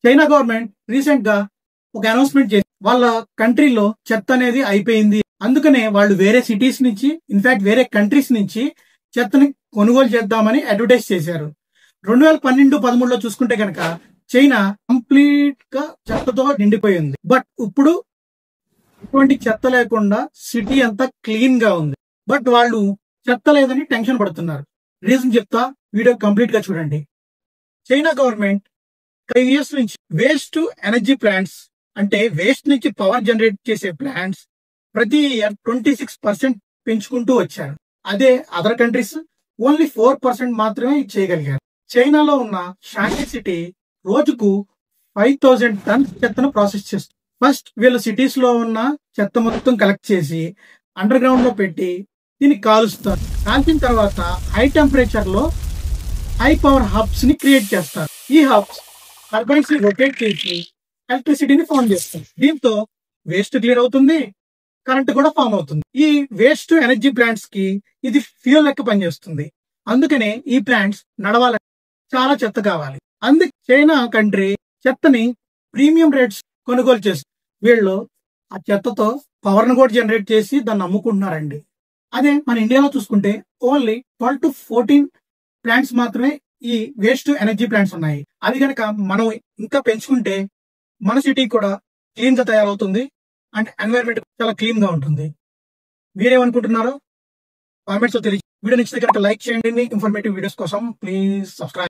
China government recent గా ఒక announcement చేసి వాళ్ళ కంట్రీలో చెత్త అనేది అయిపోయింది, అందుకనే వాళ్ళు వేరే సిటీస్ నుంచి ఇన్ఫాక్ట్ వేరే కంట్రీస్ నుంచి చెత్తని కొనుగోలు చేద్దామని అడ్వర్టైజ్ చేశారు. 2012-13లో చూసుకుంటే కనుక చైనా కంప్లీట్ గా చెత్తతో నిండిపోయింది. బట్ ఇప్పుడు ఎటువంటి చెత్త లేకుండా సిటీ అంతా క్లీన్ గా ఉంది. బట్ వాళ్ళు చెత్త లేదని టెన్షన్ పడుతున్నారు. రీజన్ చెప్తా, వీడియో కంప్లీట్ గా చూడండి. చైనా గవర్నమెంట్ 5 years నుంచి వేస్ట్ టు ఎనర్జీ ప్లాంట్స్ అంటే వేస్ట్ నుంచి పవర్ జనరేట్ చేసే ప్లాంట్స్ ప్రతి ఇయర్ 26% పెంచుకుంటూ వచ్చారు. అదే అదర్ కంట్రీస్ ఓన్లీ 4% మాత్రమే చేయగలిగారు. చైనాలో ఉన్న షాంఘై సిటీ రోజుకు 5000 tons చెత్తను ప్రాసెస్ చేస్తుంది. ఫస్ట్ వీళ్ళు సిటీస్ లో ఉన్న చెత్త మొత్తం కలెక్ట్ చేసి అండర్ గ్రౌండ్ లో పెట్టి దీన్ని కాలుస్తారు. కాల్చిన తర్వాత హై టెంపరేచర్ లో హై పవర్ హబ్స్ ని క్రియేట్ చేస్తారు. ఈ హబ్స్ టర్బైన్స్ ని రొటేట్ చేసి ఎలక్ట్రిసిటీని ఫార్మ్ చేస్తారు. దీంతో వేస్ట్ క్లియర్ అవుతుంది, కరెంట్ కూడా ఫార్మ్ అవుతుంది. ఈ వేస్ట్ ఎనర్జీ ప్లాంట్స్ కి ఇది ఫ్యూయల్ లెక్క పనిచేస్తుంది. అందుకనే ఈ ప్లాంట్స్ నడవాలని చాలా చెత్త కావాలి. అందుకే చైనా కంట్రీ చెత్తని ప్రీమియం రేట్స్ కొనుగోలు చేస్తుంది. వీళ్ళు ఆ చెత్తతో పవర్ ను కూడా జనరేట్ చేసి దాన్ని అమ్ముకుంటున్నారండి. అదే మన ఇండియాలో చూసుకుంటే ఓన్లీ 12 to 14 ప్లాంట్స్ మాత్రమే ఈ వేస్ట్ ఎనర్జీ ప్లాంట్స్ ఉన్నాయి. అది కనుక మనం ఇంకా పెంచుకుంటే మన సిటీ కూడా క్లీన్ గా తయారవుతుంది అండ్ ఎన్వైరన్మెంట్ చాలా క్లీన్ గా ఉంటుంది. మీరేమనుకుంటున్నారో కామెంట్స్ లో తెలియజేయండి. వీడియో నచ్చితే కనుక లైక్ చేయండి. ఇన్ఫర్మేటివ్ వీడియోస్ కోసం ప్లీజ్ సబ్స్క్రైబ్.